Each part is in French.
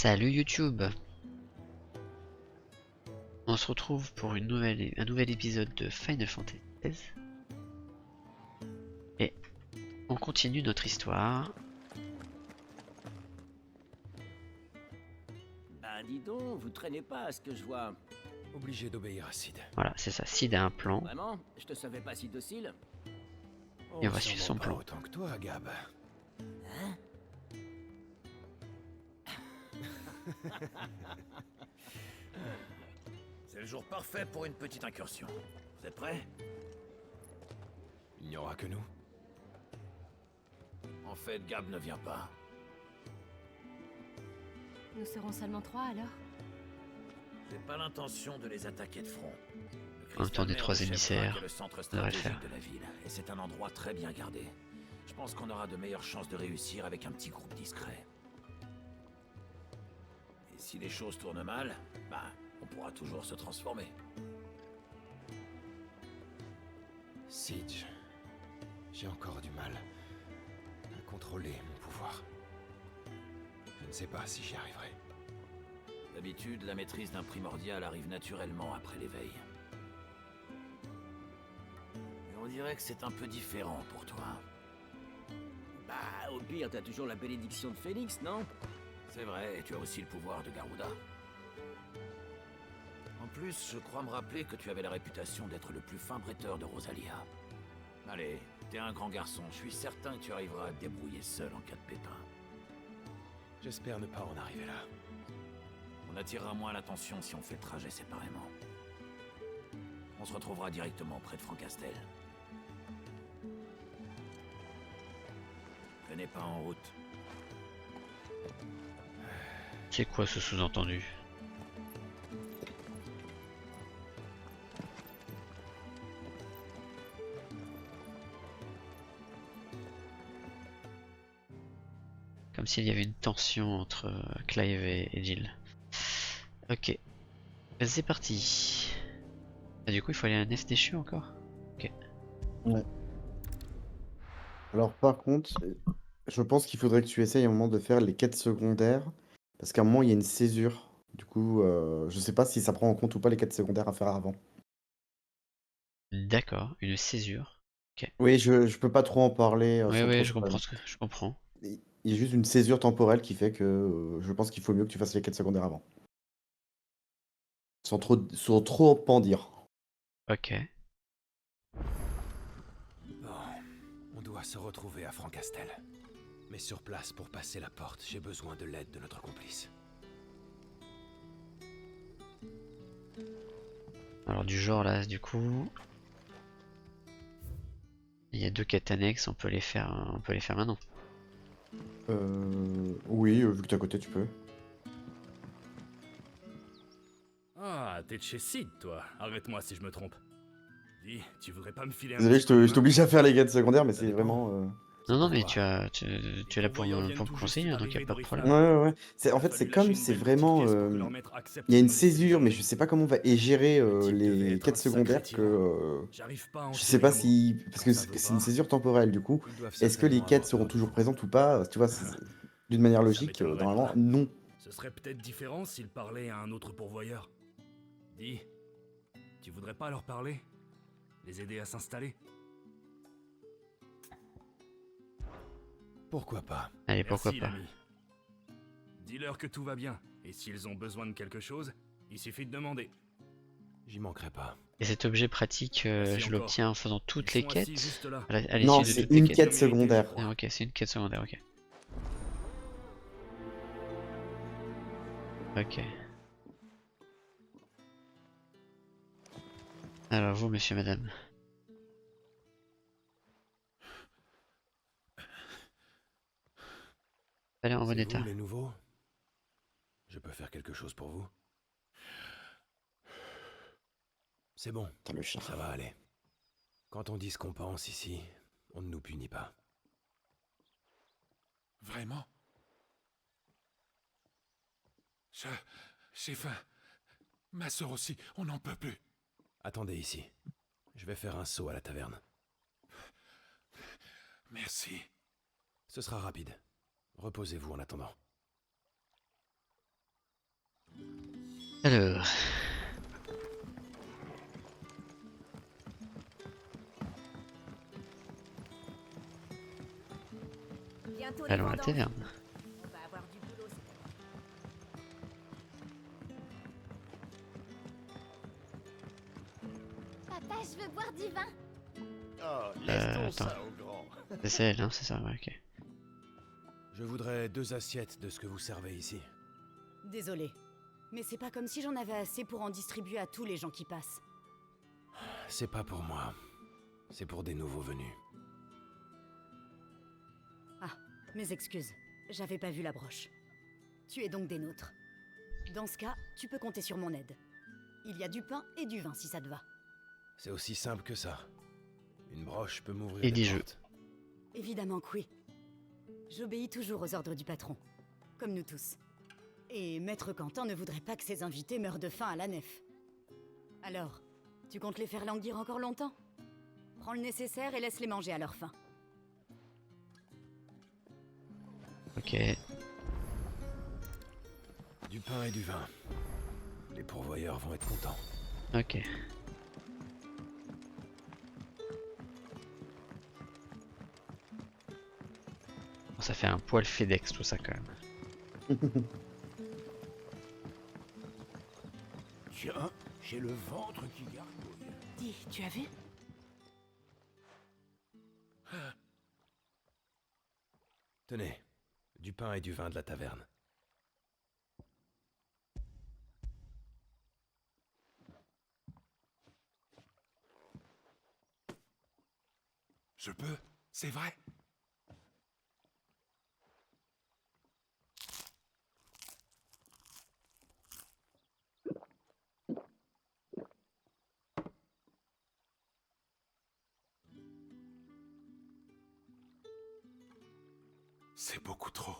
Salut YouTube. On se retrouve pour un nouvel épisode de Final Fantasy XVI. Et on continue notre histoire. Bah dis donc, vous traînez pas à ce que je vois. Obligé d'obéir à Sid. Voilà, c'est ça. Sid a un plan. Vraiment? Je te savais pas si docile. Et on va suivre son plan. Pas autant que toi, Gab. Hein? C'est le jour parfait pour une petite incursion. Vous êtes prêts? Il n'y aura que nous. En fait, Gab ne vient pas. Nous serons seulement 3 alors? J'ai pas l'intention de les attaquer de front. En même temps, des trois émissaires, le centre ça devrait le stratégique faire. de la ville, et c'est un endroit très bien gardé. Je pense qu'on aura de meilleures chances de réussir avec un petit groupe discret. Et si les choses tournent mal, bah, on pourra toujours se transformer. Sid, j'ai encore du mal à contrôler mon pouvoir. Je ne sais pas si j'y arriverai. D'habitude, la maîtrise d'un primordial arrive naturellement après l'éveil. Mais on dirait que c'est un peu différent pour toi. Bah au pire, t'as toujours la bénédiction de Phénix, non? C'est vrai, et tu as aussi le pouvoir de Garuda. En plus, je crois me rappeler que tu avais la réputation d'être le plus fin bretteur de Rosalia. Allez, t'es un grand garçon, je suis certain que tu arriveras à te débrouiller seul en cas de pépin. J'espère ne pas en arriver là. On attirera moins l'attention si on fait le trajet séparément. On se retrouvera directement près de Francastel. Venez pas en route. C'est quoi ce sous-entendu? Comme s'il y avait une tension entre Clive et Jill. Ok. C'est parti. Ah, du coup, il faut aller à la nef déchu encore? Ok. Ouais. Alors par contre, je pense qu'il faudrait que tu essayes à un moment de faire les quêtes secondaires, parce qu'à un moment il y a une césure. Du coup, je sais pas si ça prend en compte ou pas les quêtes secondaires à faire avant. D'accord, une césure. Oui, je peux pas trop en parler Ouais, sans ouais, trop je comprends spoiler. je comprends. Il y a juste une césure temporelle qui fait que je pense qu'il faut mieux que tu fasses les quêtes secondaires avant. Sans trop en dire. Ok. Bon, on doit se retrouver à Francastel. Mais sur place, pour passer la porte, j'ai besoin de l'aide de notre complice. Alors du genre là, du coup, il y a deux quêtes annexes, on peut les faire maintenant. Oui, vu que t'es à côté, tu peux. Ah, t'es de chez Sid, toi. Arrête-moi si je me trompe. Dis, tu voudrais pas me filer un Désolé, petit coup de je main? t'oblige à faire les quêtes secondaires, mais Ça c'est dépend. vraiment. Non, non, mais Pourquoi tu es là pour Les convoyeurs me viennent tout juste conseiller, hein, donc il n'y a d'arriver pas de d'Oriflamme. problème. Ouais, ouais, ouais. En Il a fait, fallu c'est lâcher comme, une c'est belle petite vraiment. pièce pour que leur maître accepte Il y a de une nous laisser césure, mais déjeuner. je sais pas comment on va gérer Le type devait les être quêtes un sacré secondaires tyran. que. J'arrive pas à en Je sais tirer pas un mot. si. Parce que Quand ça veut c'est une pas, césure temporelle, du coup. Ils doivent Est-ce que les certainement quêtes avoir seront peur de toujours vous. présentes ou pas? Tu vois, d'une manière Ça logique, m'étonnerait normalement, pas. non. Ce serait peut-être différent s'ils parlaient à un autre pourvoyeur. Dis, tu voudrais pas leur parler? Les aider à s'installer? Pourquoi pas? Allez, pourquoi Merci, pas. l'ami. Dis-leur que tout va bien, et s'ils ont besoin de quelque chose, il suffit de demander. J'y manquerai pas. Et cet objet pratique, Merci je encore. l'obtiens en faisant toutes Ils les sont assis quêtes? juste là. À Non, l'issue de c'est toutes les une quêtes? quête Bien mérité, secondaire. je crois. Ah, ok, c'est une quête secondaire, ok. Ok. Alors vous, monsieur, madame. Allez, en bon C'est état. vous, les nouveaux? Je peux faire quelque chose pour vous? C'est bon, Putain, le chien. ça va aller. Quand on dit ce qu'on pense ici, on ne nous punit pas. Vraiment? J'ai faim. Ma sœur aussi, on n'en peut plus. Attendez ici. Je vais faire un saut à la taverne. Merci. Ce sera rapide. Reposez-vous en attendant. Alors, Bientôt les allons à la vendanges. taverne. On va avoir du boulot cette année. Papa, je veux boire du vin. Oh, attends. au grand. C'est elle, hein, c'est ça, ouais, ok. Je voudrais 2 assiettes de ce que vous servez ici. Désolé, mais c'est pas comme si j'en avais assez pour en distribuer à tous les gens qui passent. C'est pas pour moi. C'est pour des nouveaux venus. Ah, mes excuses, j'avais pas vu la broche. Tu es donc des nôtres. Dans ce cas, tu peux compter sur mon aide. Il y a du pain et du vin si ça te va. C'est aussi simple que ça. Une broche peut m'ouvrir Et des des jeux. portes. Évidemment que oui. J'obéis toujours aux ordres du patron, comme nous tous. Et Maître Quentin ne voudrait pas que ses invités meurent de faim à la nef. Alors, tu comptes les faire languir encore longtemps? Prends le nécessaire et laisse-les manger à leur faim. Ok. Du pain et du vin. Les pourvoyeurs vont être contents. Ok. Bon, ça fait un poil FedEx tout ça quand même. Tiens, j'ai le ventre qui gargouille. Dis, tu as vu? Tenez, du pain et du vin de la taverne. Je peux? C'est vrai? C'est beaucoup trop.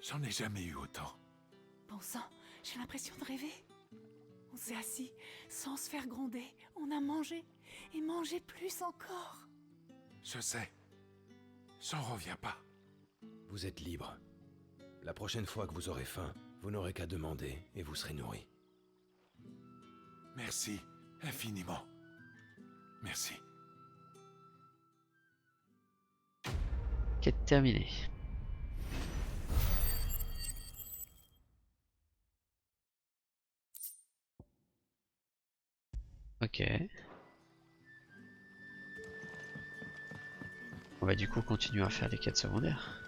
J'en ai jamais eu autant. Bon sang, j'ai l'impression de rêver. On s'est assis sans se faire gronder. On a mangé et mangé plus encore. Je sais. J'en reviens pas. Vous êtes libre. La prochaine fois que vous aurez faim, vous n'aurez qu'à demander et vous serez nourri. Merci infiniment. Merci. Quête terminée. Ok. On va du coup continuer à faire des quêtes secondaires.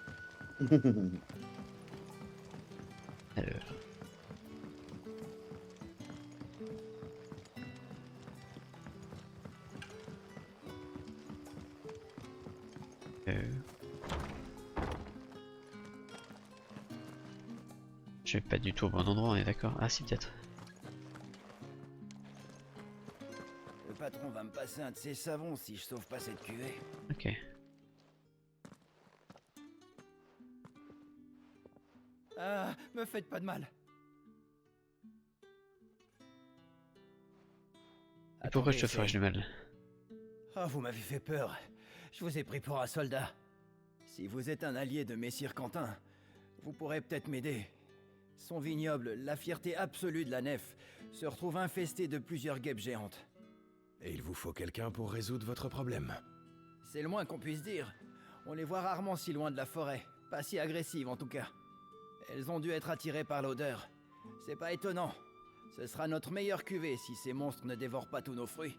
Alors. Je vais pas du tout au bon endroit, on est d'accord? Ah si, peut-être. Le patron va me passer un de ses savons si je sauve pas cette cuvée. Ok. Ah, me faites pas de mal. Et pourquoi je te Attendez, ferais du mal? Ah, vous m'avez fait peur. Je vous ai pris pour un soldat. Si vous êtes un allié de Messire Quentin, vous pourrez peut-être m'aider. Son vignoble, la fierté absolue de la nef, se retrouve infesté de plusieurs guêpes géantes. Et il vous faut quelqu'un pour résoudre votre problème. C'est le moins qu'on puisse dire. On les voit rarement si loin de la forêt. Pas si agressives en tout cas. Elles ont dû être attirées par l'odeur. C'est pas étonnant. Ce sera notre meilleure cuvée si ces monstres ne dévorent pas tous nos fruits.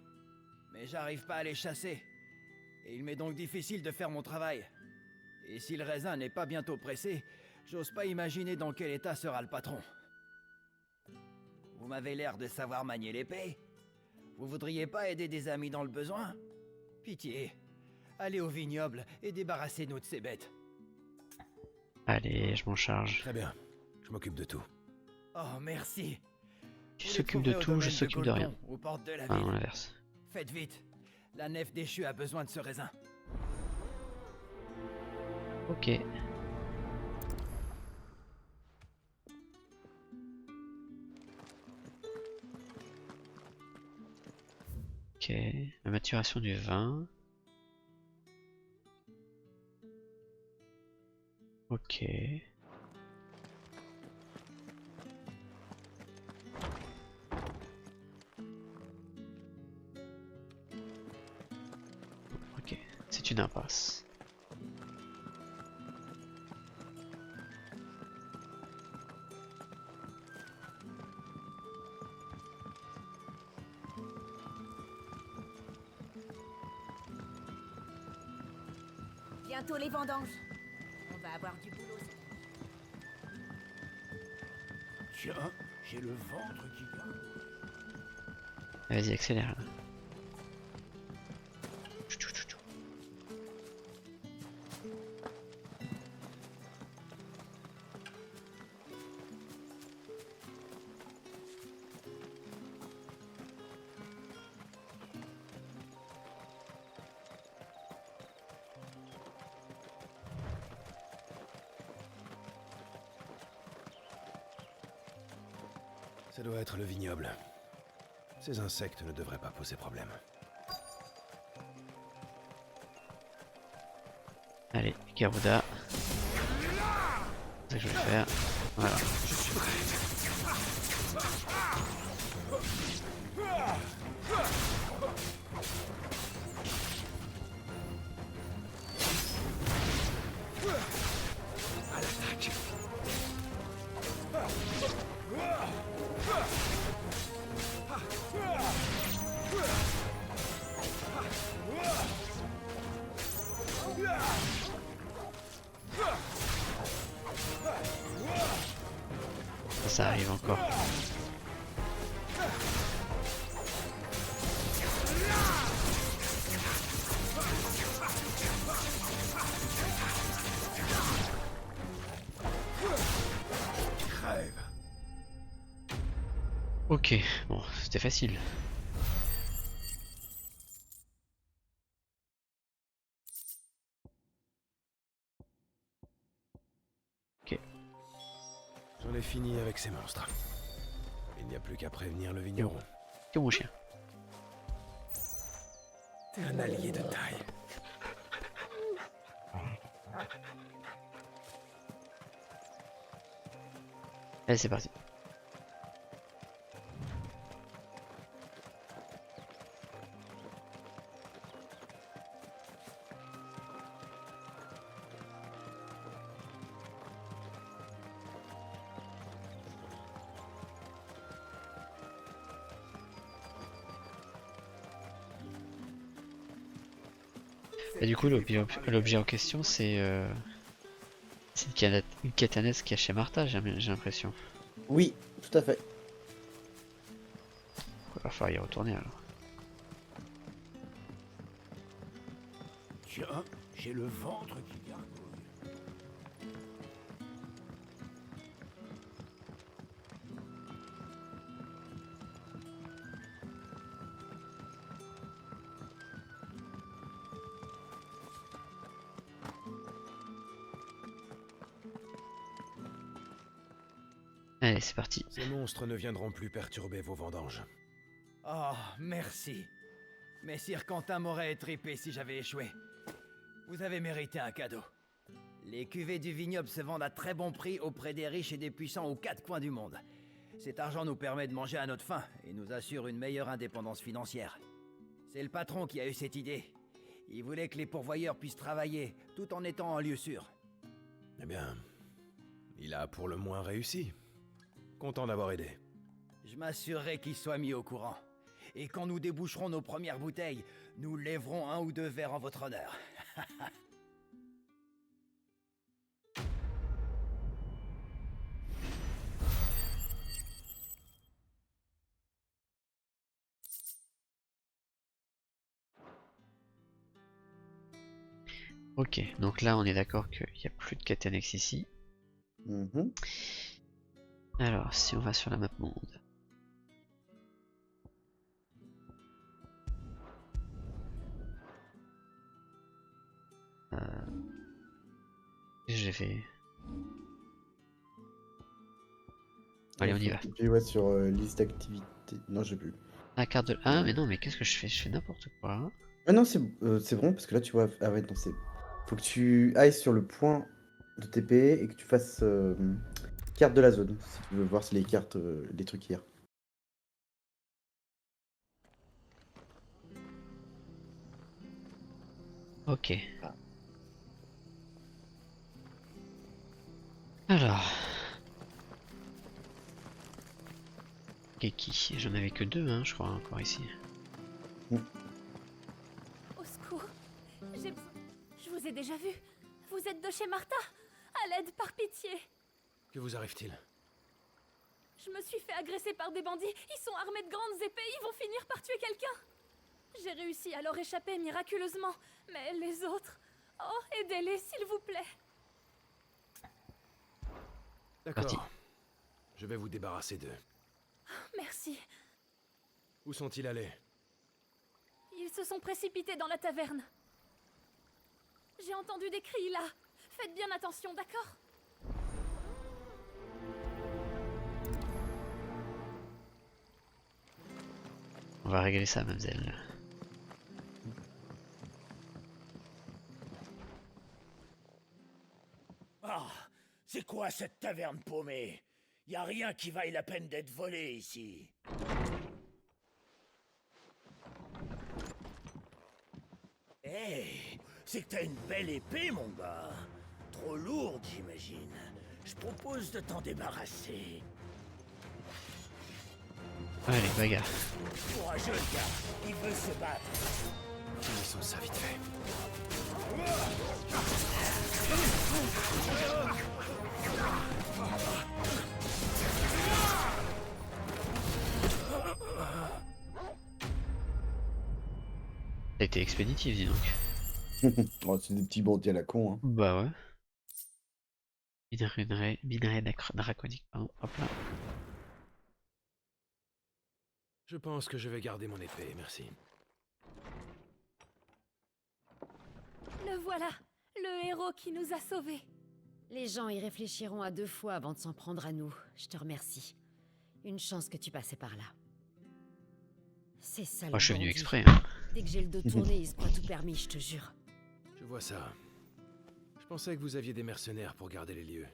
Mais j'arrive pas à les chasser. Et il m'est donc difficile de faire mon travail. Et si le raisin n'est pas bientôt pressé, j'ose pas imaginer dans quel état sera le patron. Vous m'avez l'air de savoir manier l'épée. Vous voudriez pas aider des amis dans le besoin? Pitié. Allez au vignoble et débarrassez-nous de ces bêtes. Allez, je m'en charge. Très bien, je m'occupe de tout. Oh, merci. Tu Vous les s'occupes de trouverez au tout, je domaine s'occupe de rien. Goldon, aux portes de la Ah, ville. non, l'inverse. Faites vite. La nef déchue a besoin de ce raisin. Ok. Ok, la maturation du vin. Ok. une impasse. Bientôt les vendanges. On va avoir du boulot. Tiens, j'ai le ventre qui garde. Vas-y, accélère. Là. Ça doit être le vignoble. Ces insectes ne devraient pas poser problème. Allez, Garuda. C'est ça que je vais faire. Voilà. Je suis prêt. À l'attaque. Ça arrive encore. Crève. Ok, bon, c'était facile. Ok. J'en ai fini avec ces monstres. Il n'y a plus qu'à prévenir le vigneron. Que mon chien. T'es un allié de taille. Allez, c'est parti. Et du coup, l'objet en question, c'est une catanesse qu'il y a chez Martha, j'ai l'impression. Oui, tout à fait. Il va falloir y retourner alors. Tiens, j'ai le ventre qui gargouille. Allez, c'est parti. Ces monstres ne viendront plus perturber vos vendanges. Oh, merci. Messire Quentin m'aurait étripé si j'avais échoué. Vous avez mérité un cadeau. Les cuvées du vignoble se vendent à très bon prix auprès des riches et des puissants aux quatre coins du monde. Cet argent nous permet de manger à notre faim et nous assure une meilleure indépendance financière. C'est le patron qui a eu cette idée. Il voulait que les pourvoyeurs puissent travailler tout en étant en lieu sûr. Eh bien, il a pour le moins réussi. Content d'avoir aidé. Je m'assurerai qu'il soit mis au courant. Et quand nous déboucherons nos premières bouteilles, nous lèverons un ou deux verres en votre honneur. Ok, donc là on est d'accord qu'il n'y a plus de Catanex ici. Mhm. Alors, si on va sur la map monde. Qu'est-ce que j'ai fait? Allez, on y va. Puis ouais, sur liste d'activités. Non, j'ai plus. La carte de... Ah, mais non, mais qu'est-ce que je fais? Je fais n'importe quoi. Ah non, c'est bon parce que là, tu vois. Ah ouais, non, c'est. Faut que tu ailles sur le point de TP et que tu fasses carte de la zone. Si tu veux voir si les cartes, les trucs hier. Ok. Ah. Alors. Keki, j'en avais que 2, hein, je crois, encore ici. Au secours. J'ai besoin... Je vous ai déjà vu. Vous êtes de chez Martha. À l'aide, par pitié. Que vous arrive-t-il? Je me suis fait agresser par des bandits. Ils sont armés de grandes épées. Ils vont finir par tuer quelqu'un. J'ai réussi à leur échapper miraculeusement. Mais les autres... Oh, aidez-les, s'il vous plaît. D'accord. Je vais vous débarrasser d'eux. Merci. Où sont-ils allés? Ils se sont précipités dans la taverne. J'ai entendu des cris là. Faites bien attention, d'accord? On va régler ça, mademoiselle. Ah, c'est quoi cette taverne paumée? Y a rien qui vaille la peine d'être volé ici. Hey, c'est que t'as une belle épée, mon gars. Trop lourde, j'imagine. Je propose de t'en débarrasser. Allez, bagarre. Courageux, le gars. Il veut se battre. Finissons ça vite fait. Ça a été expéditif, dis donc. Oh, c'est des petits bandits à la con. Hein. Bah ouais. Minerai draconique, pardon. Hop là. Je pense que je vais garder mon épée, merci. Le voilà, le héros qui nous a sauvés. Les gens y réfléchiront à 2 fois avant de s'en prendre à nous. Je te remercie. Une chance que tu passais par là. C'est ça. Moi, je suis venu exprès. Hein. Dès que j'ai le dos tourné, ils se croient tout permis, je te jure. Je vois ça. Je pensais que vous aviez des mercenaires pour garder les lieux.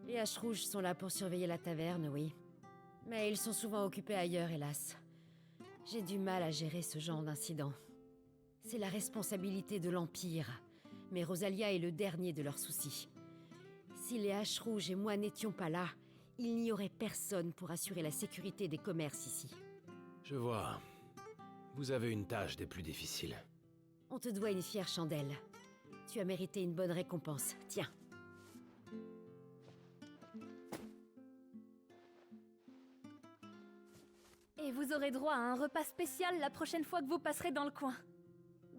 Les haches rouges sont là pour surveiller la taverne, oui. Mais ils sont souvent occupés ailleurs, hélas. J'ai du mal à gérer ce genre d'incident. C'est la responsabilité de l'Empire. Mais Rosalia est le dernier de leurs soucis. Si les haches rouges et moi n'étions pas là, il n'y aurait personne pour assurer la sécurité des commerces ici. Je vois. Vous avez une tâche des plus difficiles. On te doit une fière chandelle. Tu as mérité une bonne récompense. Tiens. Et vous aurez droit à un repas spécial la prochaine fois que vous passerez dans le coin.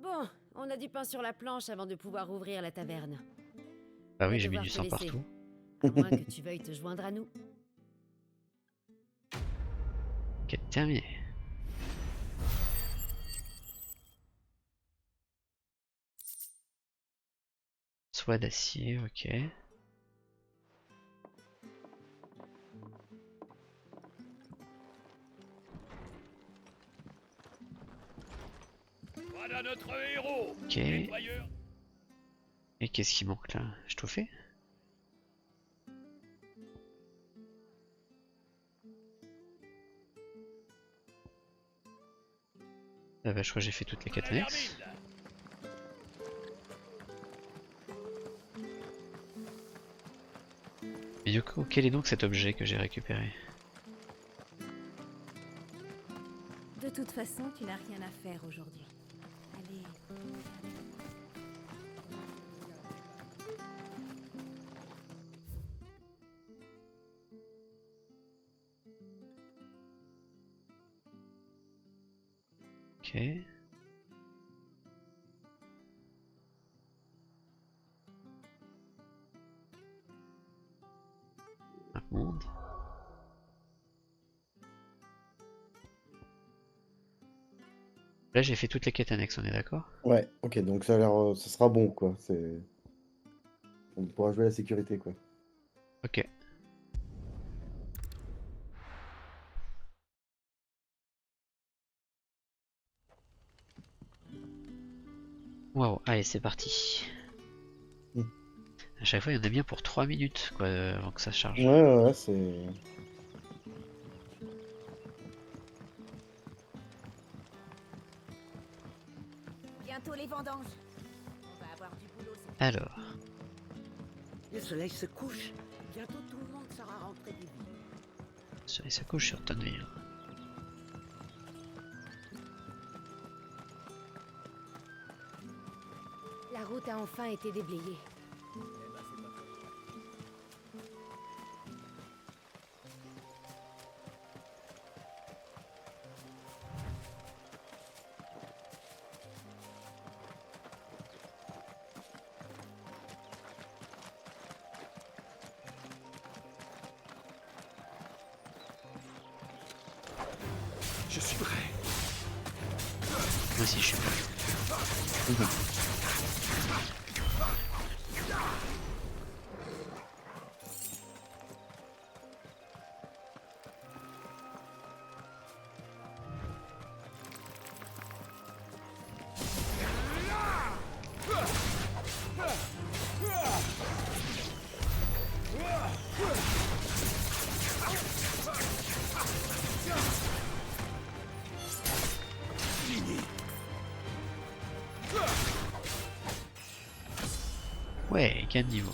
Bon, on a du pain sur la planche avant de pouvoir ouvrir la taverne. Bah oui, j'ai mis du sang partout. À moins que tu veuilles te joindre à nous. Quête terminée. Soie d'acier, ok. Voilà notre héros. Ok. Et qu'est-ce qui manque là? J'ai tout fait? Ah bah je crois que j'ai fait toutes les quêtes annexes. Mais du coup, quel est donc cet objet que j'ai récupéré? De toute façon, tu n'as rien à faire aujourd'hui. Allez. Ok. Un monde. Là j'ai fait toutes les quêtes annexes, on est d'accord? Ouais, ok, donc ça a l'air, ça sera bon quoi. C'est, on pourra jouer à la sécurité quoi. Ok. Waouh, allez c'est parti. À chaque fois il y en a bien pour 3 minutes quoi avant que ça charge. Ouais, c'est... Bientôt les vendanges. Alors, Le soleil se couche. Bientôt tout le monde sera rentré du lit. le soleil se couche sur Tonville. La route a enfin été déblayée. Je suis prêt. Moi aussi je suis prêt. Ouais, quel niveau.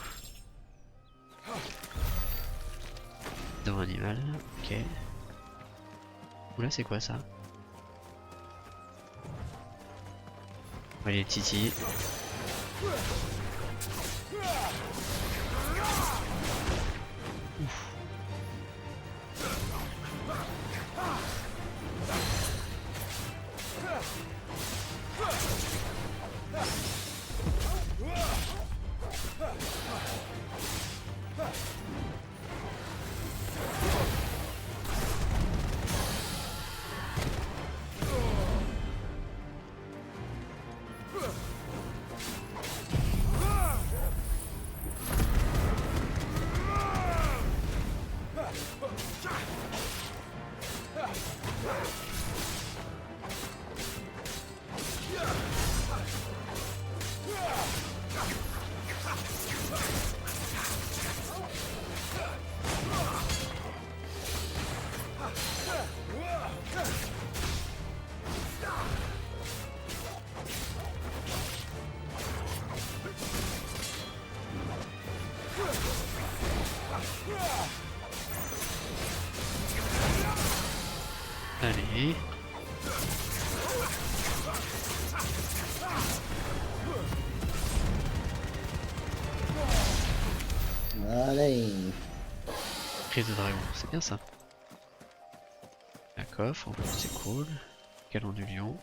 Dans animal, ok. Oula, c'est quoi ça? Ouais, les titi. Ouf. Allez. Allez. Crise de dragon, c'est bien ça. Un coffre, en plus c'est cool. Canon du lion.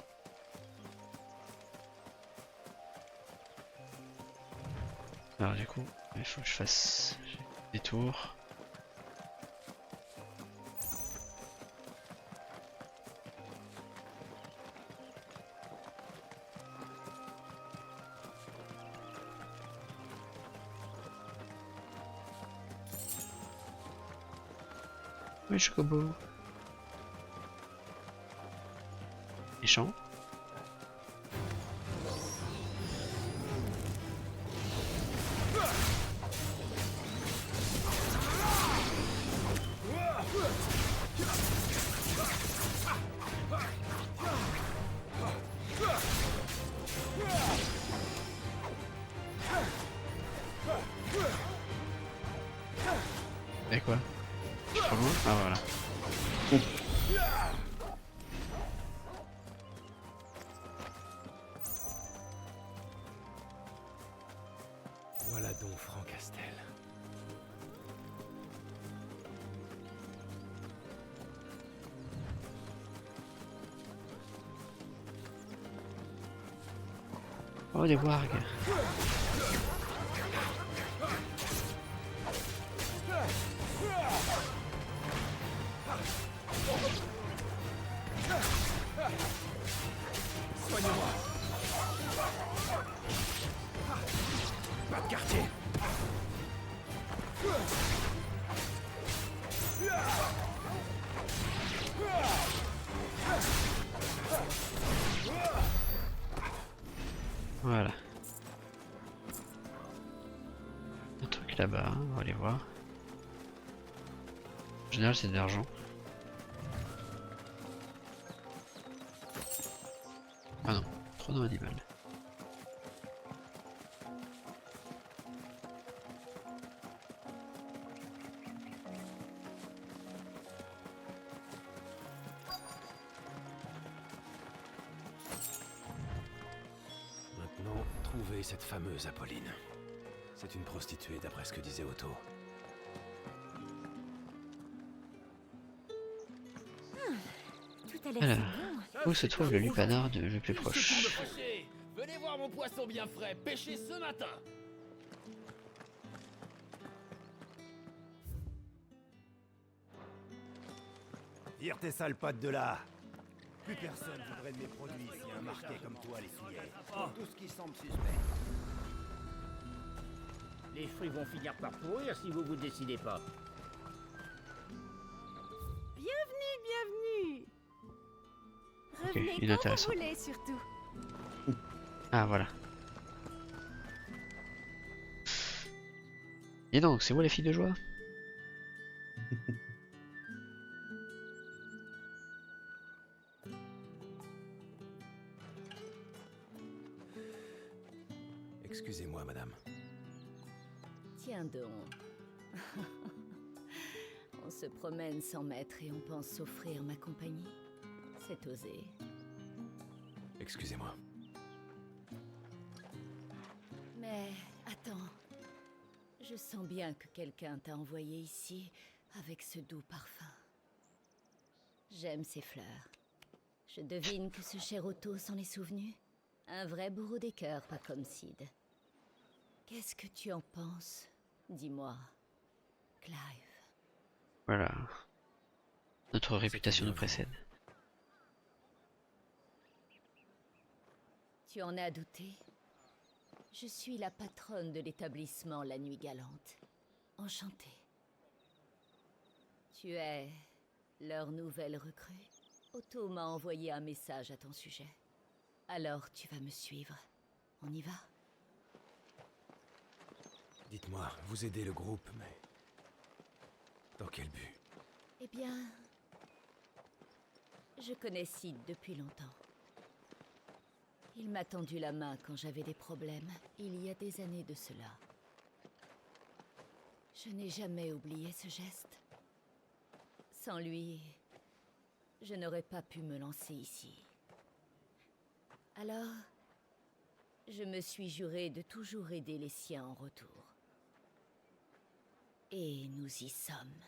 Alors du coup, il faut que je fasse des tours. Oui, Chocobo. Méchant. Et quoi? Je suis trop loin? Ah voilà. Voilà donc Franck Castel. Oh, des wargs. Soignez-moi. Pas de quartier. Voilà. Un truc là-bas, hein, on va aller voir. En général, c'est de l'argent. Ah non, trop dans l'animal. trouvé cette fameuse Apolline. C'est une prostituée d'après ce que disait Otto. Tout a l'air Alors, si bon. où se trouve le lupanar le plus proche? Venez voir mon poisson bien frais, pêché ce matin. Tire tes sales pattes de là. Plus personne voudrait de mes produits si un marquet comme toi les souillait. Tout ce qui semble suspect. Les fruits vont finir par pourrir si vous vous décidez pas. Bienvenue, bienvenue. Ok, Revenez quand inintéressant. vous voulez, surtout. Ah voilà. Et donc, c'est où les filles de joie? Excusez-moi, madame. Tiens donc. On se promène sans maître et on pense s'offrir ma compagnie. C'est osé. Excusez-moi. Mais attends. Je sens bien que quelqu'un t'a envoyé ici avec ce doux parfum. J'aime ces fleurs. Je devine que ce cher Otto s'en est souvenu. Un vrai bourreau des cœurs, pas comme Sid. Qu'est-ce que tu en penses? Dis-moi, Clive. Voilà. Notre réputation nous précède. Tu en as douté? Je suis la patronne de l'établissement La Nuit Galante. Enchantée. Tu es leur nouvelle recrue? Otto m'a envoyé un message à ton sujet. Alors tu vas me suivre. On y va? Dites-moi, vous aidez le groupe, mais... Dans quel but? Eh bien... Je connais Sid depuis longtemps. Il m'a tendu la main quand j'avais des problèmes, il y a des années de cela. Je n'ai jamais oublié ce geste. Sans lui, je n'aurais pas pu me lancer ici. Alors, je me suis juré de toujours aider les siens en retour. Et nous y sommes.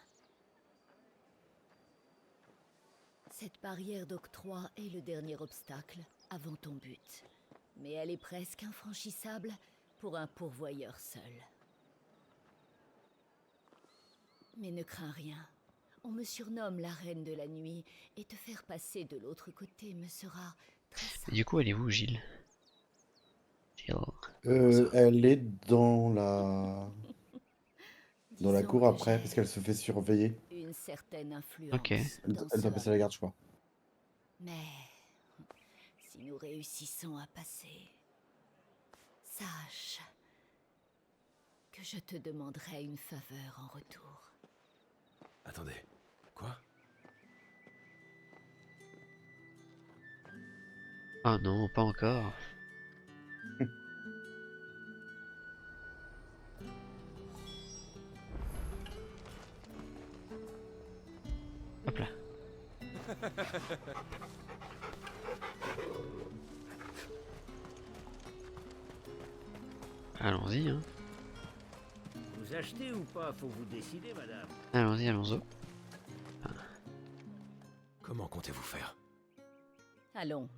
Cette barrière d'octroi est le dernier obstacle avant ton but. Mais elle est presque infranchissable pour un pourvoyeur seul. Mais ne crains rien. On me surnomme la Reine de la Nuit, et te faire passer de l'autre côté me sera très simple. Et du coup, elle est où, Gilles? Elle est dans la Disons cour que après, j'ai parce qu'elle se fait surveiller. une certaine influence Ok. Elle dans doit ce passer la garde, je crois. Mais si nous réussissons à passer, sache que je te demanderai une faveur en retour. Attendez, quoi? Ah non, pas encore. Hop là. Allons-y, hein. Vous achetez ou pas? Faut vous décider, madame. Allons-y, allons-y. Comment comptez-vous faire? Allons.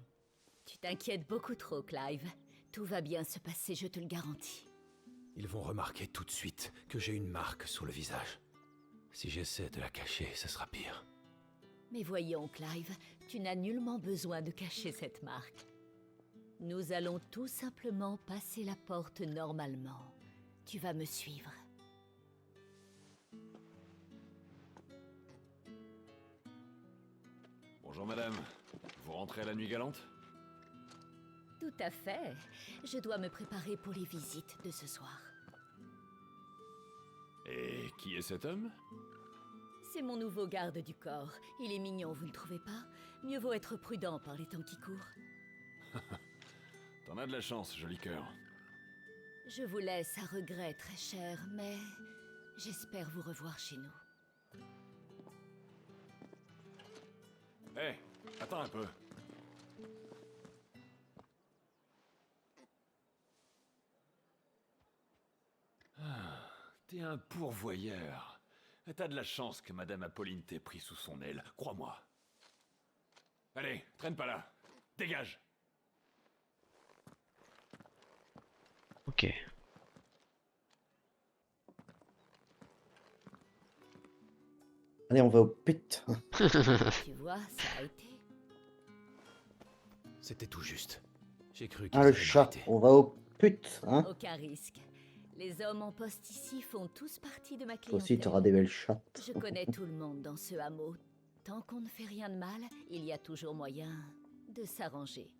Tu t'inquiètes beaucoup trop, Clive. Tout va bien se passer, je te le garantis. Ils vont remarquer tout de suite que j'ai une marque sur le visage. Si j'essaie de la cacher, ce sera pire. Mais voyons, Clive, tu n'as nullement besoin de cacher cette marque. Nous allons tout simplement passer la porte normalement. Tu vas me suivre. Bonjour madame, vous rentrez à la Nuit Galante? Tout à fait. Je dois me préparer pour les visites de ce soir. Et qui est cet homme? C'est mon nouveau garde du corps. Il est mignon, vous ne trouvez pas? Mieux vaut être prudent par les temps qui courent. T'en as de la chance, joli cœur. Je vous laisse à regret, très cher, mais j'espère vous revoir chez nous. Hé, attends un peu. T'es un pourvoyeur. T'as de la chance que Madame Apolline t'ait pris sous son aile, crois-moi. Allez, traîne pas là. Dégage. Ok. Allez, on va au pit. Tu vois, ça a été. C'était tout juste. J'ai cru Ah, le chat. On va au pit, hein. Aucun risque. Les hommes en poste ici font tous partie de ma Toi clientèle. aussi, tu auras des belles chattes. Je connais tout le monde dans ce hameau. Tant qu'on ne fait rien de mal, il y a toujours moyen de s'arranger.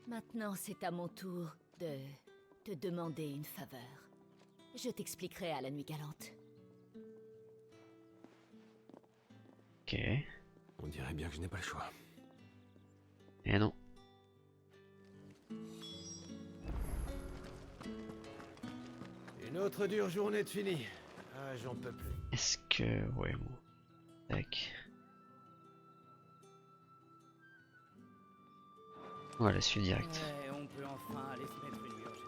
Maintenant, c'est à mon tour de te demander une faveur. Je t'expliquerai à la nuit galante. Ok. On dirait bien que je n'ai pas le choix. Et non. Une autre dure journée de fini. Ah, j'en peux plus. Est-ce que... Ouais, bon. Tac. Voilà, suite direct. Ouais, on peut enfin aller se mettre une murge.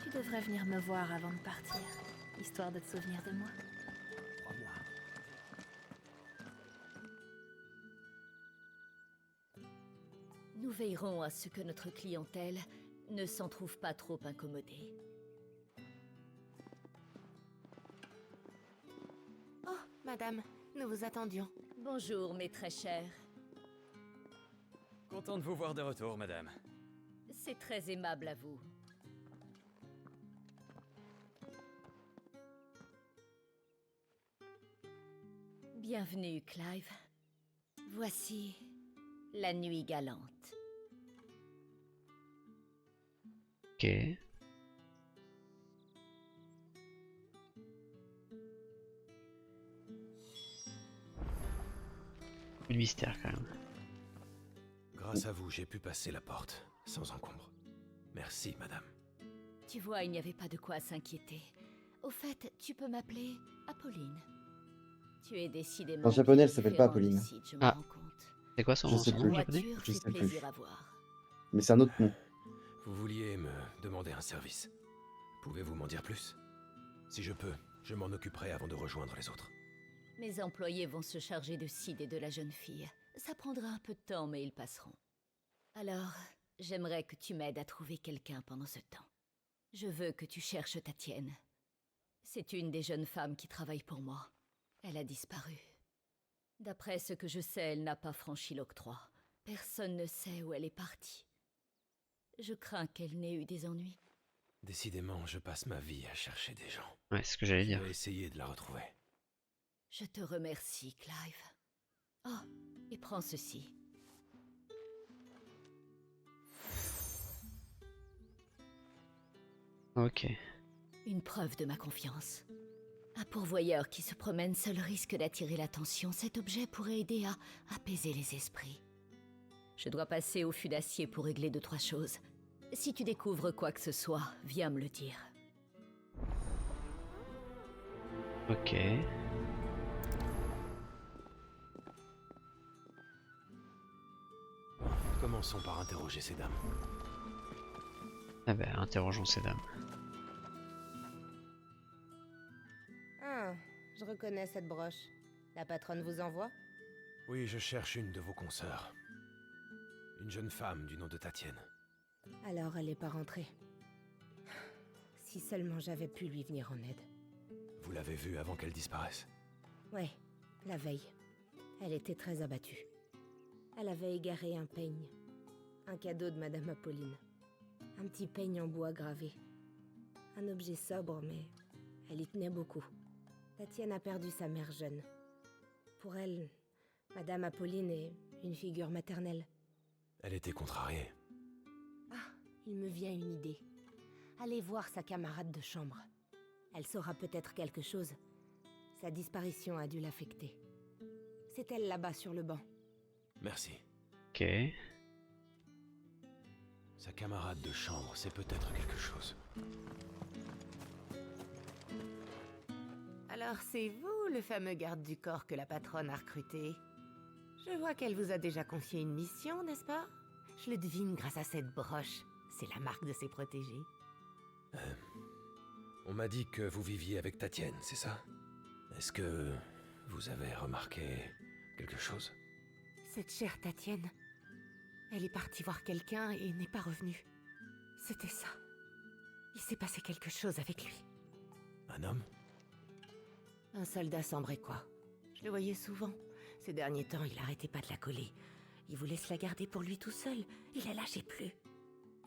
Tu devrais venir me voir avant de partir, histoire de te souvenir de moi. Crois-moi. Nous veillerons à ce que notre clientèle ne s'en trouve pas trop incommodée. Oh, madame, nous vous attendions. Bonjour, mes très chers. Content de vous voir de retour, madame. C'est très aimable à vous. Bienvenue, Clive. Voici la nuit galante. Ok. Le mystère quand même. Grâce à vous, j'ai pu passer la porte, sans encombre. Merci, madame. Tu vois, il n'y avait pas de quoi s'inquiéter. Au fait, tu peux m'appeler Apolline. Tu es décidément... En japonais, elle s'appelle pas différente Apolline. d'ici, je me Ah. rends compte. C'est quoi son Je sais nom plus. japonais? Voiture Je fait sais plus. plaisir à voir. Mais c'est un autre nom. Vous vouliez me demander un service. Pouvez-vous m'en dire plus? Si je peux, je m'en occuperai avant de rejoindre les autres. Mes employés vont se charger de Sid et de la jeune fille. Ça prendra un peu de temps, mais ils passeront. Alors, j'aimerais que tu m'aides à trouver quelqu'un pendant ce temps. Je veux que tu cherches Tatienne. C'est une des jeunes femmes qui travaille pour moi. Elle a disparu. D'après ce que je sais, elle n'a pas franchi l'octroi. Personne ne sait où elle est partie. Je crains qu'elle n'ait eu des ennuis. Décidément, je passe ma vie à chercher des gens. Ouais, c'est ce que j'allais Je dire. vais essayer de la retrouver. Je te remercie, Clive. Oh, et prends ceci. Ok. Une preuve de ma confiance. Un pourvoyeur qui se promène seul risque d'attirer l'attention. Cet objet pourrait aider à apaiser les esprits. Je dois passer au fût d'acier pour régler 2-3 choses. Si tu découvres quoi que ce soit, viens me le dire. Ok. Commençons par interroger ces dames. Ah ben, interrogeons ces dames. Ah, je reconnais cette broche. La patronne vous envoie? Oui, je cherche une de vos consoeurs. Une jeune femme du nom de Tatienne. Alors elle est pas rentrée. Si seulement j'avais pu lui venir en aide. Vous l'avez vue avant qu'elle disparaisse? Ouais, la veille. Elle était très abattue. Elle avait égaré un peigne. Un cadeau de Madame Apolline. Un petit peigne en bois gravé. Un objet sobre, mais elle y tenait beaucoup. Tatienne a perdu sa mère jeune. Pour elle, Madame Apolline est une figure maternelle. Elle était contrariée. Ah, il me vient une idée. Allez voir sa camarade de chambre. Elle saura peut-être quelque chose. Sa disparition a dû l'affecter. C'est elle là-bas sur le banc. Merci. Ok. Sa camarade de chambre, c'est peut-être quelque chose. Alors c'est vous, le fameux garde du corps que la patronne a recruté. Je vois qu'elle vous a déjà confié une mission, n'est-ce pas? Je le devine grâce à cette broche. C'est la marque de ses protégés. On m'a dit que vous viviez avec Tatienne, c'est ça? Est-ce que vous avez remarqué quelque chose? Cette chère Tatienne, elle est partie voir quelqu'un et n'est pas revenue. C'était ça. Il s'est passé quelque chose avec lui. Un homme? Un soldat sambriquois. Je le voyais souvent. Ces derniers temps, il arrêtait pas de la coller. Il voulait se la garder pour lui tout seul. Il la lâchait plus.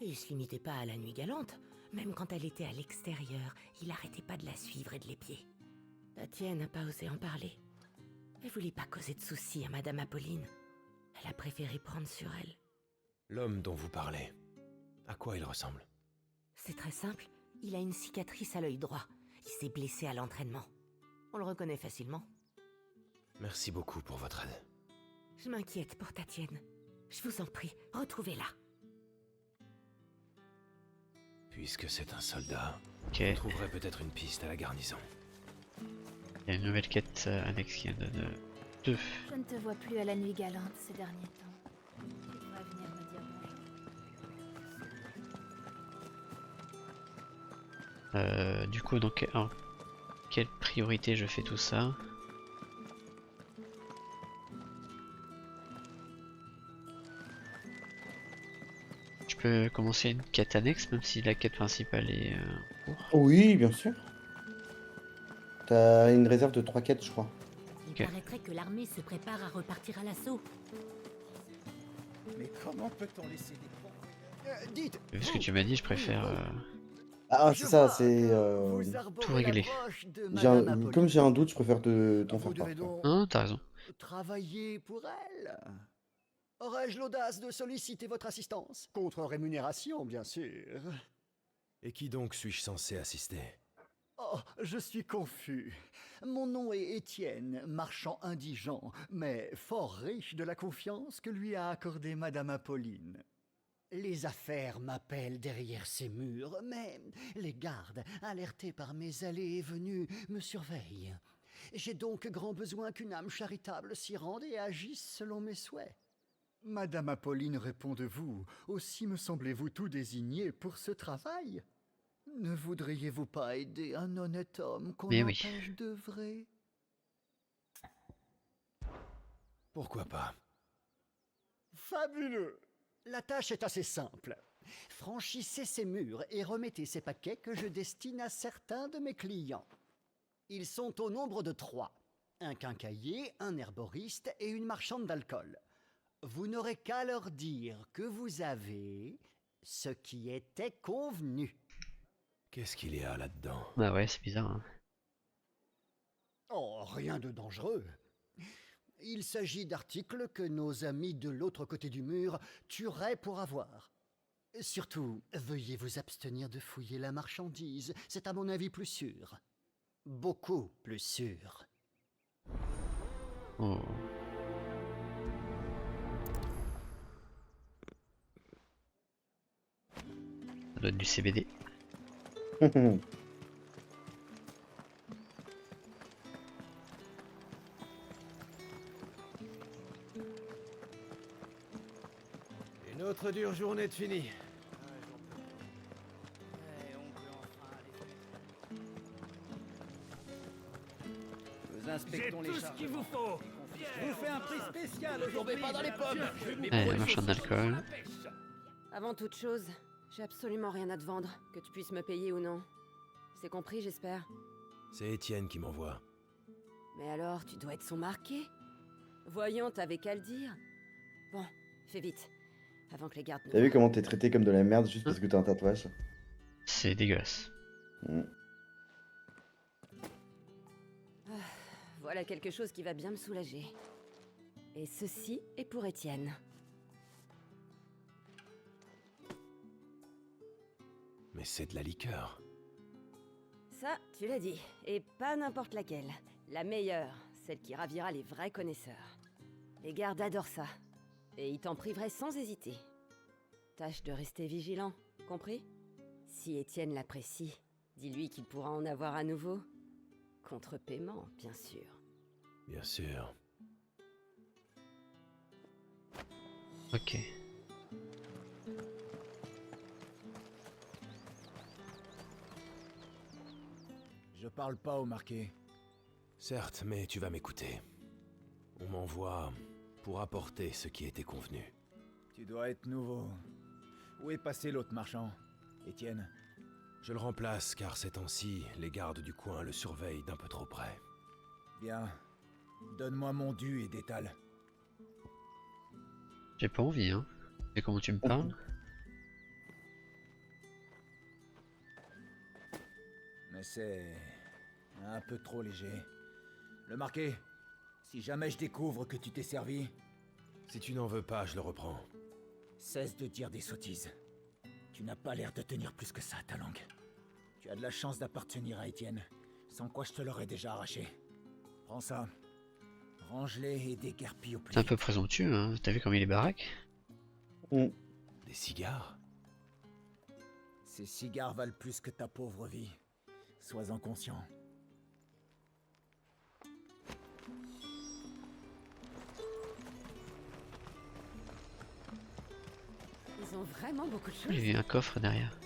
Et il se limitait pas à la nuit galante. Même quand elle était à l'extérieur, il arrêtait pas de la suivre et de l'épier. Tatienne n'a pas osé en parler. Elle voulait pas causer de soucis à Madame Apolline. Elle a préféré prendre sur elle. L'homme dont vous parlez, à quoi il ressemble? C'est très simple. Il a une cicatrice à l'œil droit. Il s'est blessé à l'entraînement. On le reconnaît facilement. Merci beaucoup pour votre aide. Je m'inquiète pour Tatienne. Je vous en prie, retrouvez-la. Puisque c'est un soldat, Ok. on trouverait peut-être une piste à la garnison. Il y a une nouvelle quête annexe qui vient de 2. Je ne te vois plus à la nuit galante ces derniers temps. Tu devrais venir me dire bonjour. Du coup, donc, en quelle priorité je fais tout ça? Je peux commencer une quête annexe même si la quête principale est en cours. Oui, bien sûr. T'as une réserve de 3 quêtes, je crois. Il paraîtrait que l'armée se prépare à repartir à l'assaut. Mais comment peut-on laisser des... dites. Vu ce que tu m'as dit, je préfère Ah, c'est ça, c'est... tout régler. Comme j'ai un doute, je préfère t'en faire part. Hein, t'as raison. Travailler pour elle. Aurais-je l'audace de solliciter votre assistance? Contre rémunération, bien sûr. Et qui donc suis-je censé assister? Oh, je suis confus. Mon nom est Étienne, marchand indigent, mais fort riche de la confiance que lui a accordée Madame Apolline. Les affaires m'appellent derrière ces murs, mais les gardes, alertés par mes allées et venues, me surveillent. J'ai donc grand besoin qu'une âme charitable s'y rende et agisse selon mes souhaits. Madame Apolline répond de vous, aussi me semblez-vous tout désigné pour ce travail? Ne voudriez-vous pas aider un honnête homme qu'on empêche d'œuvrer? Pourquoi pas? Fabuleux! La tâche est assez simple. Franchissez ces murs et remettez ces paquets que je destine à certains de mes clients. Ils sont au nombre de 3. Un quincaillier, un herboriste et une marchande d'alcool. Vous n'aurez qu'à leur dire que vous avez ce qui était convenu. Qu'est-ce qu'il y a là-dedans? Bah ouais, c'est bizarre. Hein. Oh, rien de dangereux. Il s'agit d'articles que nos amis de l'autre côté du mur tueraient pour avoir. Surtout, veuillez vous abstenir de fouiller la marchandise. C'est à mon avis plus sûr. Beaucoup plus sûr. Oh. Ça doit être du CBD. Une autre dure journée de finie. Nous inspectons J'ai tout ce qu'il vous faut. Je vous fais un prix spécial aujourd'hui. Tombez pas dans les pommes. Marchand d'alcool. Avant toute chose, j'ai absolument rien à te vendre, que tu puisses me payer ou non. C'est compris, j'espère. C'est Étienne qui m'envoie. Mais alors, tu dois être son marqué. Voyons, t'avais qu'à le dire. Bon, fais vite, avant que les gardes... T'as vu comment t'es traité comme de la merde juste parce que t'as un tatouage? C'est dégueulasse. Voilà quelque chose qui va bien me soulager. Et ceci est pour Étienne. Mais c'est de la liqueur. Ça, tu l'as dit. Et pas n'importe laquelle. La meilleure, celle qui ravira les vrais connaisseurs. Les gardes adorent ça. Et ils t'en priveraient sans hésiter. Tâche de rester vigilant, compris? Si Étienne l'apprécie, dis-lui qu'il pourra en avoir à nouveau. Contre paiement, bien sûr. Bien sûr. Ok. Je parle pas au marqué. Certes, mais tu vas m'écouter. On m'envoie pour apporter ce qui était convenu. Tu dois être nouveau. Où est passé l'autre marchand, Étienne? Je le remplace car ces temps-ci, les gardes du coin le surveillent d'un peu trop près. Bien. Donne-moi mon dû et détale. J'ai pas envie, hein. Et comment tu me parles? Mais c'est un peu trop léger. Le marqué, si jamais je découvre que tu t'es servi... Si tu n'en veux pas, je le reprends. Cesse de dire des sottises. Tu n'as pas l'air de tenir plus que ça à ta langue. Tu as de la chance d'appartenir à Étienne, sans quoi je te l'aurais déjà arraché. Prends ça. Range-les et déguerpille au plus C'est un vite. peu présomptueux, hein. T'as vu comme il est baraque? Des cigares? Ces cigares valent plus que ta pauvre vie. Sois-en conscient. Ils ont vraiment beaucoup de choses. J'ai vu un coffre derrière.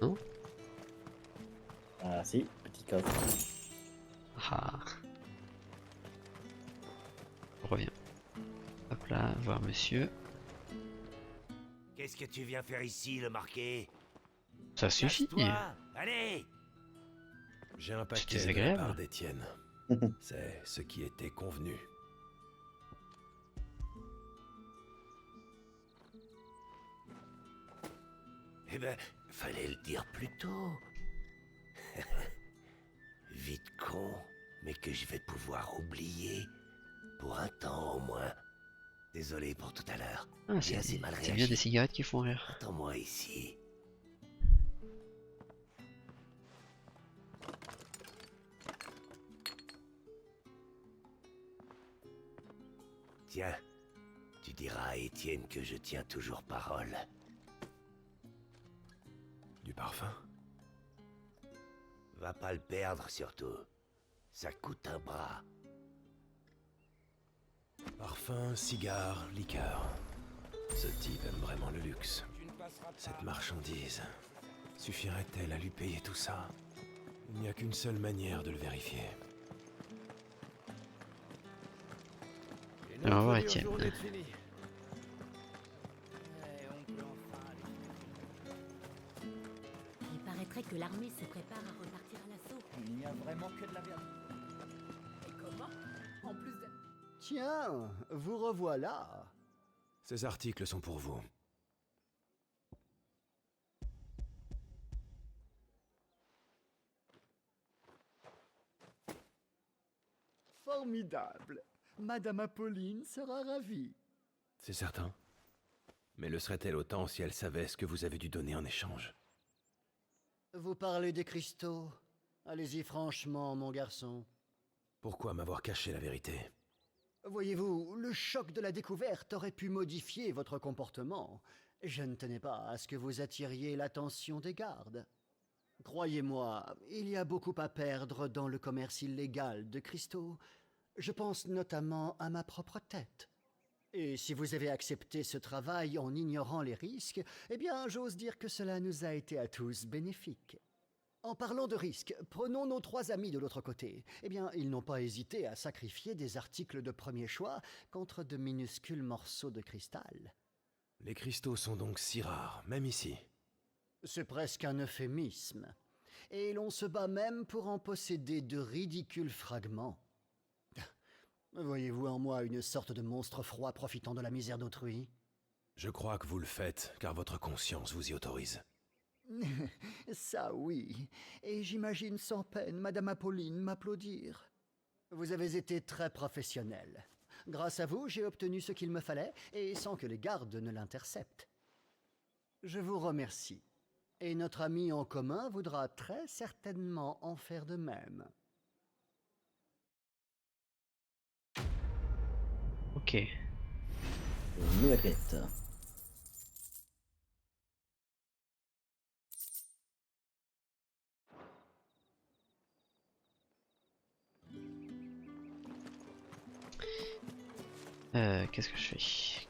Non? Ah si, petit coffre. Ah. On revient. Hop là, voir monsieur. Qu'est-ce que tu viens faire ici, le marqué? Ça suffit. Casse-toi. Allez! J'ai un C'est paquet de la désagréable. part d'Étienne. C'est ce qui était convenu. Eh ben, fallait le dire plus tôt. Vite con, mais que je vais pouvoir oublier. Pour un temps au moins. Désolé pour tout à l'heure. Ah, J'ai assez mal c'est bien réagi. des cigarettes qui font rire. Attends-moi ici. Tiens, tu diras à Étienne que je tiens toujours parole. Du parfum? Va pas le perdre surtout. Ça coûte un bras. Parfum, cigare, liqueur. Ce type aime vraiment le luxe. Cette marchandise, suffirait-elle à lui payer tout ça? Il n'y a qu'une seule manière de le vérifier. Au revoir, Étienne. Il paraîtrait que l'armée se prépare à repartir à l'assaut. Il n'y a vraiment que de la viande. Et comment? En plus de... Tiens, vous revoilà. Ces articles sont pour vous. Formidable. Madame Apolline sera ravie. C'est certain. Mais le serait-elle autant si elle savait ce que vous avez dû donner en échange? Vous parlez des cristaux? Allez-y franchement, mon garçon. Pourquoi m'avoir caché la vérité? Voyez-vous, le choc de la découverte aurait pu modifier votre comportement. Je ne tenais pas à ce que vous attiriez l'attention des gardes. Croyez-moi, il y a beaucoup à perdre dans le commerce illégal de cristaux. Je pense notamment à ma propre tête. Et si vous avez accepté ce travail en ignorant les risques, eh bien, j'ose dire que cela nous a été à tous bénéfique. En parlant de risques, prenons nos 3 amis de l'autre côté. Eh bien, ils n'ont pas hésité à sacrifier des articles de premier choix contre de minuscules morceaux de cristal. Les cristaux sont donc si rares, même ici. C'est presque un euphémisme. Et l'on se bat même pour en posséder de ridicules fragments. Voyez-vous en moi une sorte de monstre froid profitant de la misère d'autrui? Je crois que vous le faites, car votre conscience vous y autorise. Ça oui, et j'imagine sans peine Madame Apolline m'applaudir. Vous avez été très professionnel. Grâce à vous, j'ai obtenu ce qu'il me fallait, et sans que les gardes ne l'interceptent. Je vous remercie. Et notre ami en commun voudra très certainement en faire de même. Ok. Nouvelle quête. Qu'est-ce que je fais?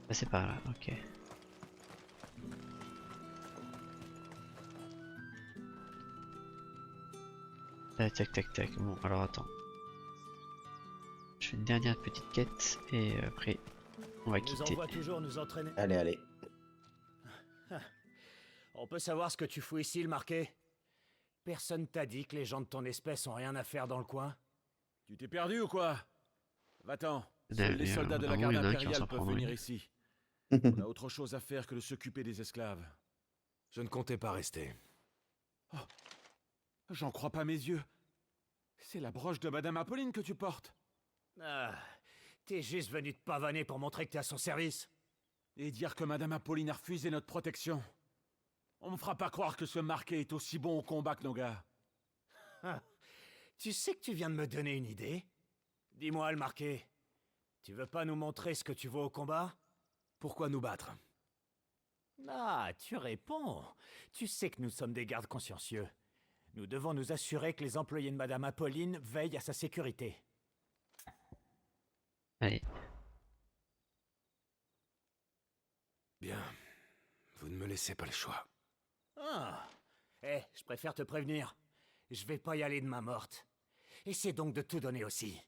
Passer par là, ok. Tac tac tac. Bon, alors attends. Je fais une dernière petite quête et après on va quitter. On va toujours nous entraîner. Allez, allez. On peut savoir ce que tu fous ici, le marqué? Personne t'a dit que les gens de ton espèce ont rien à faire dans le coin? Tu t'es perdu ou quoi? Va-t'en. Mais Les soldats de la apparemment, garde il y en a un qui va impériale s'en peuvent prendre venir une. ici. On a autre chose à faire que de s'occuper des esclaves. Je ne comptais pas rester. Oh, j'en crois pas mes yeux. C'est la broche de Madame Apolline que tu portes. Ah, t'es juste venu te pavaner pour montrer que t'es à son service. Et dire que Madame Apolline a refusé notre protection. On me fera pas croire que ce marqué est aussi bon au combat que nos gars. Ah, tu sais que tu viens de me donner une idée? Dis-moi, le marqué, tu veux pas nous montrer ce que tu vaux au combat? Pourquoi nous battre? Ah, tu réponds. Tu sais que nous sommes des gardes consciencieux. Nous devons nous assurer que les employés de Madame Apolline veillent à sa sécurité. Allez. Bien. Vous ne me laissez pas le choix. Ah. Je préfère te prévenir. Je vais pas y aller de main morte. Essaie donc de tout donner aussi.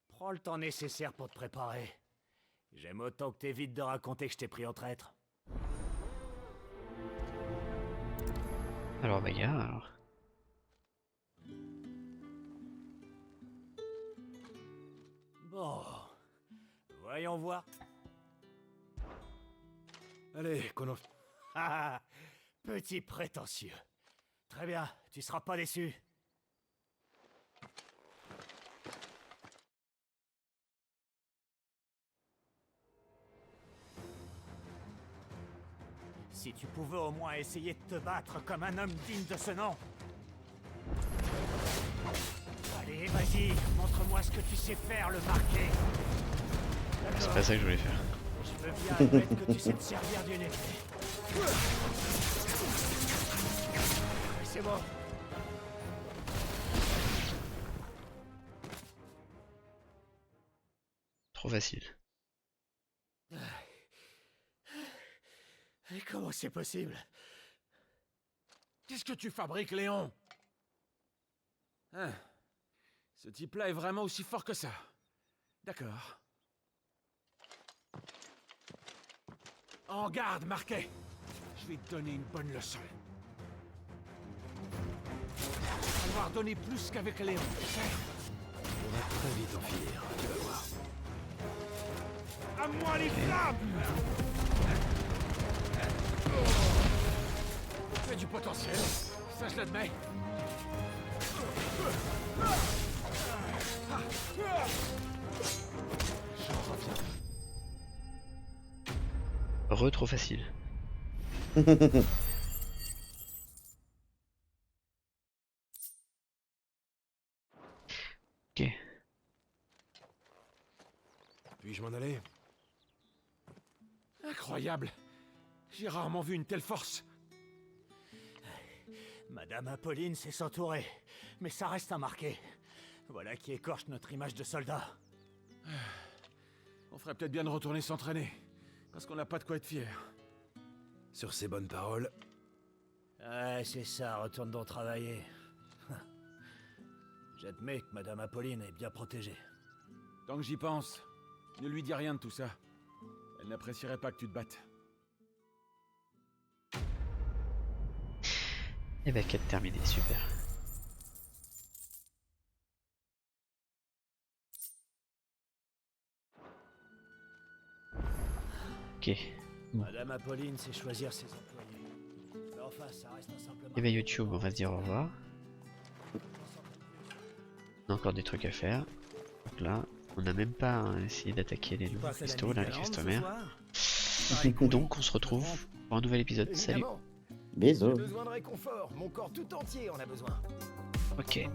Prends le temps nécessaire pour te préparer. J'aime autant que t'évites de raconter que je t'ai pris en traître. Alors bagarre alors. Bon. Voyons voir. Allez, qu'on Ah, petit prétentieux. Très bien, tu seras pas déçu. Si tu pouvais au moins essayer de te battre comme un homme digne de ce nom. Allez, vas-y, montre-moi ce que tu sais faire, le marqué. C'est pas ça que je voulais faire. Je veux bien admettre que tu sais te servir d'une épée. C'est bon. Trop facile. Et comment c'est possible? Qu'est-ce que tu fabriques, Léon? Hein? Ce type-là est vraiment aussi fort que ça. D'accord. En garde, Marquet! Je vais te donner une bonne leçon. On va devoir donner plus qu'avec Léon, tu sais? On va très vite en finir, tu vas voir. À moi les flammes! Tu as du potentiel, ça je l'admets. J'en reviens. Trop facile. Ok. Puis-je m'en aller? Incroyable! J'ai rarement vu une telle force. Madame Apolline sait s'entourer, mais ça reste un marqué. Voilà qui écorche notre image de soldat. On ferait peut-être bien de retourner s'entraîner, parce qu'on n'a pas de quoi être fier. Sur ces bonnes paroles... Ouais, c'est ça, retourne donc travailler. J'admets que Madame Apolline est bien protégée. Tant que j'y pense, ne lui dis rien de tout ça. Elle n'apprécierait pas que tu te battes. Et bah quête terminée, super. Ok. Madame Apolline sait choisir ses employés. Mais enfin, ça reste un simple... Et bah YouTube, on va se dire au revoir. On a encore des trucs à faire. Donc là, on n'a même pas essayé d'attaquer les nouveaux cristaux, là, les cristaux mères. Donc on se retrouve pour un nouvel épisode. Salut. Bisous. Besoin de réconfort, mon corps tout entier en a besoin. Ok.